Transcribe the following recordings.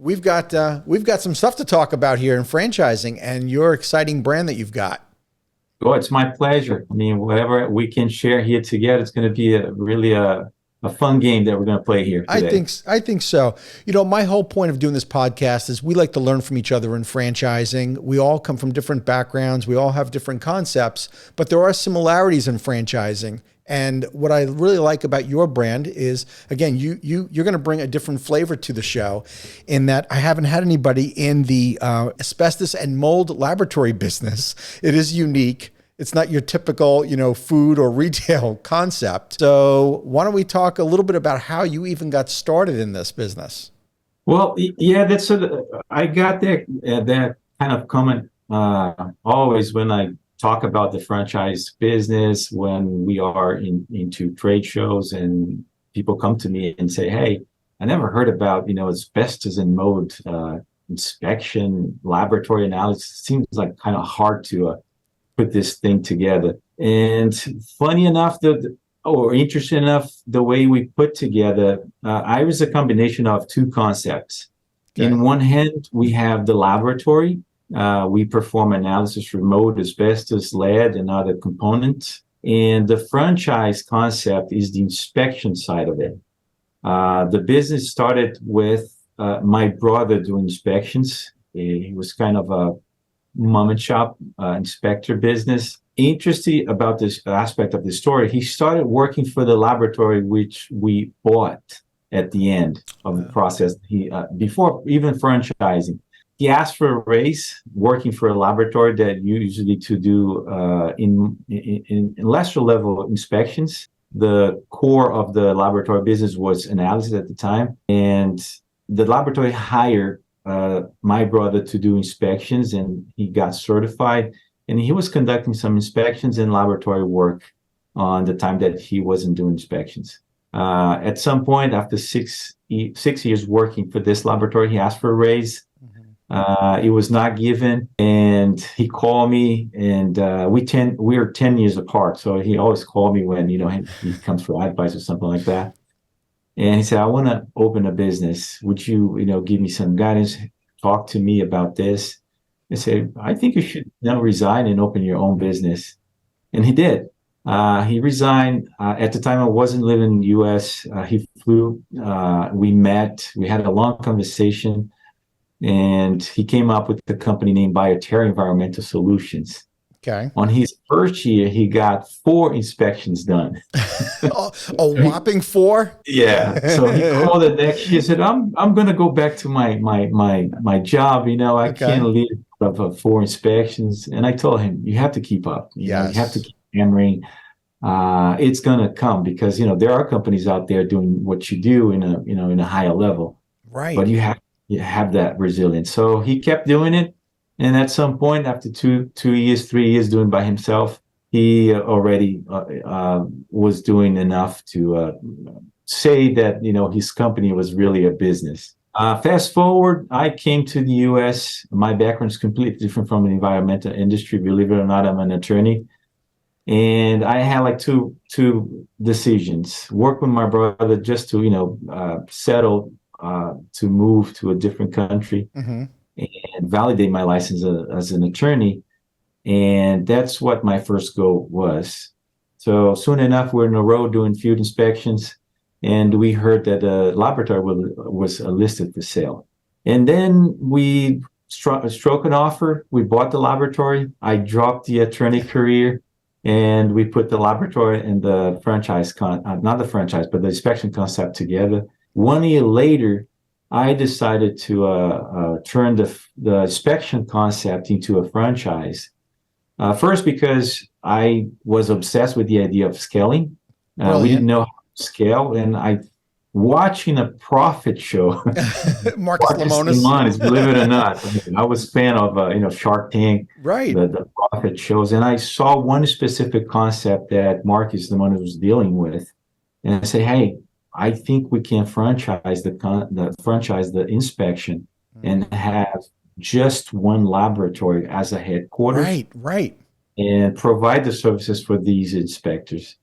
We've got some stuff to talk about here in franchising and your exciting brand that you've got. Oh, it's my pleasure. I mean, whatever we can share here together, it's going to be a fun game that we're going to play here today. I think so. You know, my whole point of doing this podcast is we like to learn from each other in franchising. We all come from different backgrounds. We all have different concepts, but there are similarities in franchising. And what I really like about your brand is, again, you're going to bring a different flavor to the show in that I haven't had anybody in the asbestos and mold laboratory business. It is unique. It's not your typical, food or retail concept. So why don't we talk a little bit about how you even got started in this business? Well, yeah, I got that kind of comment always when I talk about the franchise business, when we are into trade shows and people come to me and say, "Hey, I never heard about asbestos and mold inspection, laboratory analysis. It seems like kind of hard to put this thing together." And funny enough, or interesting enough, the way we put together, I was a combination of two concepts. Okay. In one hand, we have the laboratory. We perform analysis for mold, asbestos, lead, and other components. And the franchise concept is the inspection side of it. The business started with my brother doing inspections. He was kind of a mom and shop inspector business. Interesting about this aspect of the story, he started working for the laboratory which we bought at the end of the process. He before even franchising, he asked for a raise working for a laboratory that usually to do in lesser level inspections. The core of the laboratory business was analysis at the time, and the laboratory hired my brother to do inspections, and he got certified, and he was conducting some inspections and laboratory work on the time that he wasn't doing inspections. At some point after 6 years working for this laboratory, he asked for a raise. It was not given, and he called me, and we are 10 years apart, so he always called me when he comes for advice or something like that. And he said, "I want to open a business. Would you, give me some guidance? Talk to me about this." I said, "I think you should now resign and open your own business." And he did. He resigned. At the time, I wasn't living in the U.S. He flew. We met. We had a long conversation. And he came up with the company named Bioterra Environmental Solutions. Okay. On his first year, he got 4 inspections done. A whopping 4? Yeah. So he called the next year, said, I'm going to go back to my job. I can't leave of 4 inspections. And I told him, you have to keep up. You have to keep hammering. It's going to come because, there are companies out there doing what you do in a higher level. Right. But you have that resilience. So he kept doing it. And at some point, after 2 years, 3 years doing by himself, he already was doing enough to say that, his company was really a business. Fast forward, I came to the U.S. My background is completely different from the environmental industry. Believe it or not, I'm an attorney. And I had like two decisions. Work with my brother just to, settle to move to a different country. Mm-hmm. And validate my license as an attorney. And that's what my first goal was. So soon enough, we're in a row doing field inspections, and we heard that a laboratory was listed for sale. And then we struck an offer. We bought the laboratory. I dropped the attorney career, and we put the laboratory and the franchise, not the franchise, but the inspection concept together. 1 year later, I decided to turn the inspection concept into a franchise. First, because I was obsessed with the idea of scaling. We didn't know how to scale, and watching a profit show. Marcus Lemonis, believe it or not, I was a fan of Shark Tank, right? The profit shows, and I saw one specific concept that Marcus Lemonis was dealing with, and I say, "Hey, I think we can franchise the inspection and have just one laboratory as a headquarters." Right. And provide the services for these inspectors.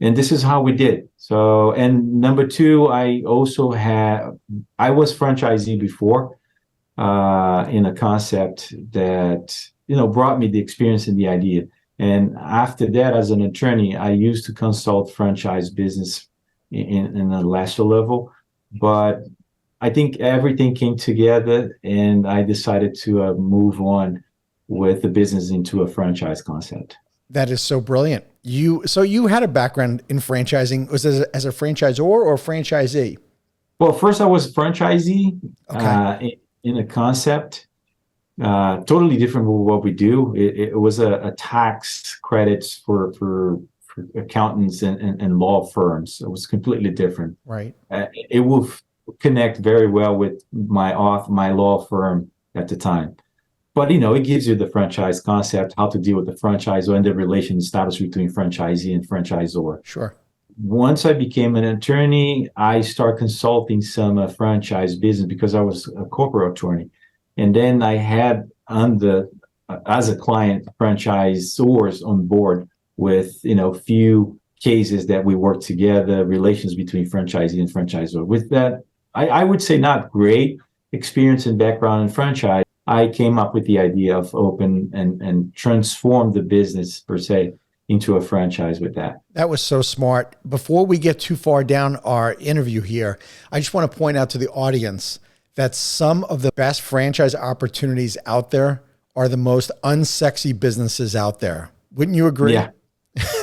And this is how we did. So, and number two, I was franchisee before, in a concept that, brought me the experience and the idea. And after that, as an attorney, I used to consult franchise business in a lesser level. But I think everything came together and I decided to move on with the business into a franchise concept. That is so brilliant. So you had a background in franchising. Was it as a franchisor or franchisee? Well, first I was franchisee, Okay. in a concept, totally different from what we do. It was a tax credits for accountants and law firms. It was completely different. Right. It will connect very well with my law firm at the time. But, it gives you the franchise concept, how to deal with the franchisor and the relation established between franchisee and franchisor. Sure. Once I became an attorney, I started consulting some franchise business because I was a corporate attorney. And then I had as a client, franchisors on board with, few cases that we worked together, relations between franchisee and franchisor. With that, I would say not great experience and background in franchise. I came up with the idea of open and transform the business per se into a franchise with that. That was so smart. Before we get too far down our interview here, I just want to point out to the audience that some of the best franchise opportunities out there are the most unsexy businesses out there. Wouldn't you agree? Yeah,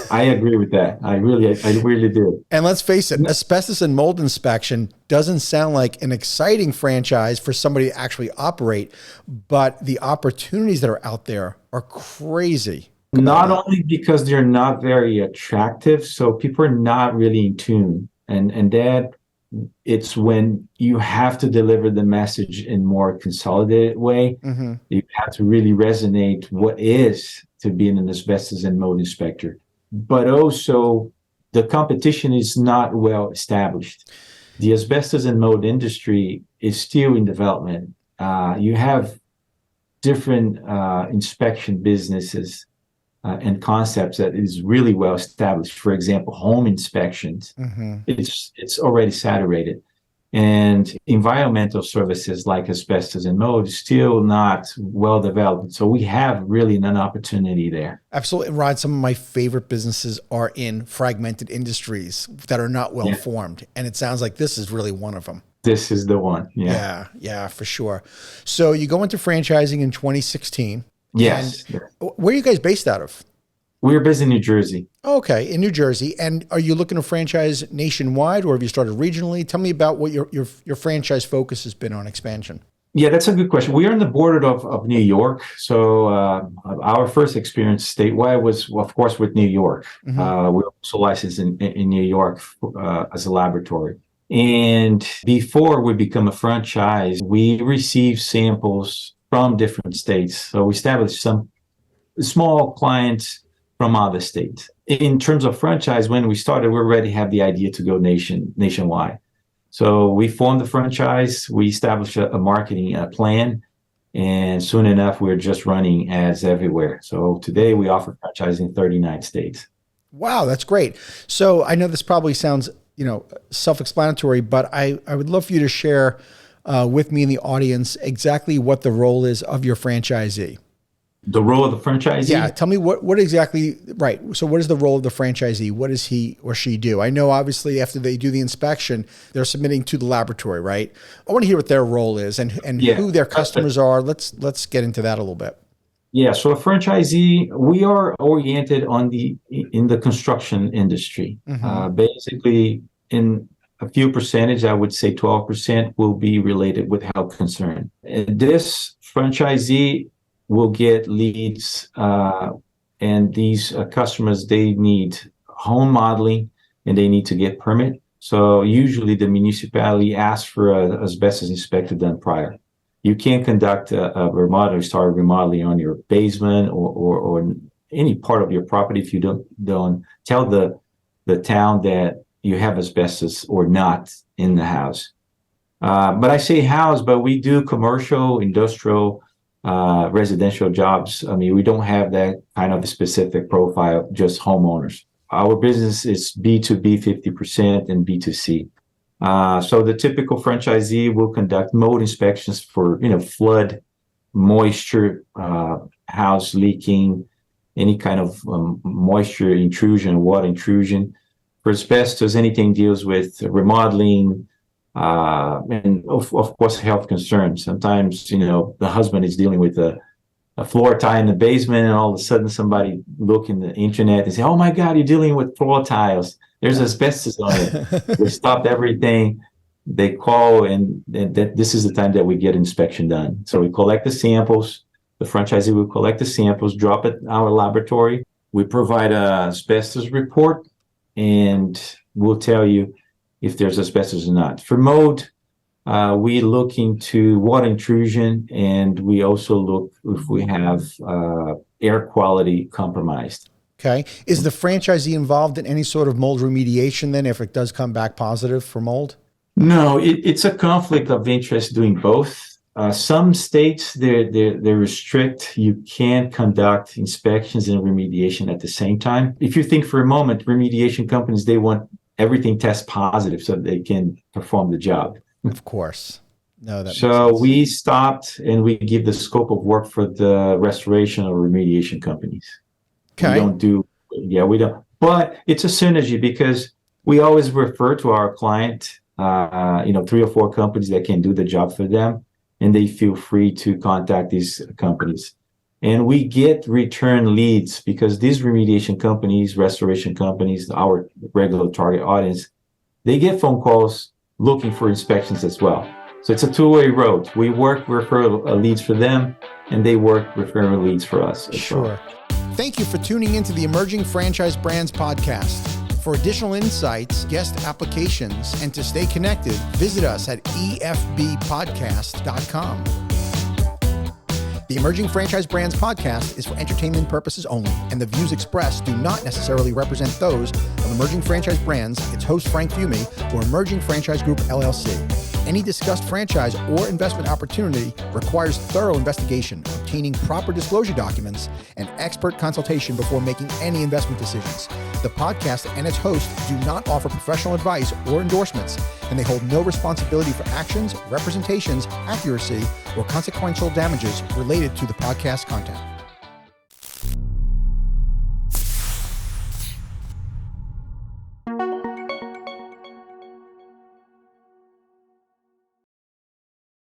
I agree with that. I really do. And let's face it, asbestos and mold inspection doesn't sound like an exciting franchise for somebody to actually operate, but the opportunities that are out there are crazy. Not only because they're not very attractive, so people are not really in tune. And that it's when you have to deliver the message in more consolidated way. Mm-hmm. You have to really resonate what is to be an asbestos and mold inspector. But also the competition is not well established. The asbestos and mold industry is still in development. You have different inspection businesses and concepts that is really well established. For example, home inspections, mm-hmm. It's already saturated. And environmental services like asbestos and mold is still not well developed. So we have really an opportunity there. Absolutely. Rod, some of my favorite businesses are in fragmented industries that are not well formed. And it sounds like this is really one of them. This is the one. Yeah, for sure. So you go into franchising in 2016. Yes. Where are you guys based out of? We're based in New Jersey. Okay, in New Jersey. And are you looking to franchise nationwide, or have you started regionally? Tell me about what your franchise focus has been on expansion. Yeah, that's a good question. We are on the border of New York. So our first experience statewide was, of course, with New York. Mm-hmm. We're also licensed in New York as a laboratory. And before we become a franchise, we received samples from different states. So we established some small clients from other states. In terms of franchise, when we started, we already had the idea to go nationwide. So we formed the franchise, we established a marketing plan, and soon enough, we're just running ads everywhere. So today we offer franchise in 39 states. Wow, that's great. So I know this probably sounds, self-explanatory, but I would love for you to share with me and the audience exactly what the role is of your franchisee. The role of the franchisee? Yeah, tell me what exactly, right. So what is the role of the franchisee? What does he or she do? I know obviously after they do the inspection, they're submitting to the laboratory, right? I want to hear what their role is and who their customers are. Let's get into that a little bit. Yeah, so a franchisee, we are oriented in the construction industry. Mm-hmm. Basically, in a few percentage, I would say 12% will be related with health concern. This franchisee will get leads, and these customers, they need home modeling and they need to get permit. So usually the municipality asks for an asbestos inspector done prior. You can't conduct a remodel, start remodeling on your basement or any part of your property if you don't tell the town that you have asbestos or not in the house. But I say house, but we do commercial, industrial, residential jobs. I mean, we don't have that kind of specific profile, just homeowners. our business is B2B 50% and B2C. So the typical franchisee will conduct mold inspections for, flood, moisture, house leaking, any kind of moisture intrusion, water intrusion. For asbestos, anything deals with remodeling, and of course, health concerns. Sometimes, the husband is dealing with a floor tile in the basement, and all of a sudden somebody look in the internet and say, "Oh my God, you're dealing with floor tiles. There's asbestos on it." We stopped everything. They call, and this is the time that we get inspection done. So we collect the samples. The franchisee will collect the samples, drop it in our laboratory. We provide a asbestos report, and we'll tell you if there's asbestos or not. For mold, we look into water intrusion, and we also look if we have air quality compromised. Okay. Is the franchisee involved in any sort of mold remediation then if it does come back positive for mold? No, it's a conflict of interest doing both. Some states, they restrict, you can't conduct inspections and remediation at the same time. If you think for a moment, remediation companies, they want everything test positive so they can perform the job. Of course. No, that makes So sense. we stopped, and we give the scope of work for the restoration or remediation companies. Okay. We don't. But it's a synergy because we always refer to our client, 3 or 4 companies that can do the job for them, and they feel free to contact these companies. And we get return leads because these remediation companies, restoration companies, our regular target audience, they get phone calls looking for inspections as well. So it's a two-way road. We work referral leads for them, and they work referral leads for us as Sure. well. Thank you for tuning into the Emerging Franchise Brands podcast. For additional insights, guest applications, and to stay connected, visit us at efbpodcast.com. The Emerging Franchise Brands podcast is for entertainment purposes only, and the views expressed do not necessarily represent those of Emerging Franchise Brands, its host Frank Fiume, or Emerging Franchise Group LLC. Any discussed franchise or investment opportunity requires thorough investigation, obtaining proper disclosure documents, and expert consultation before making any investment decisions. The podcast and its host do not offer professional advice or endorsements, and they hold no responsibility for actions, representations, accuracy, or consequential damages related to the podcast content.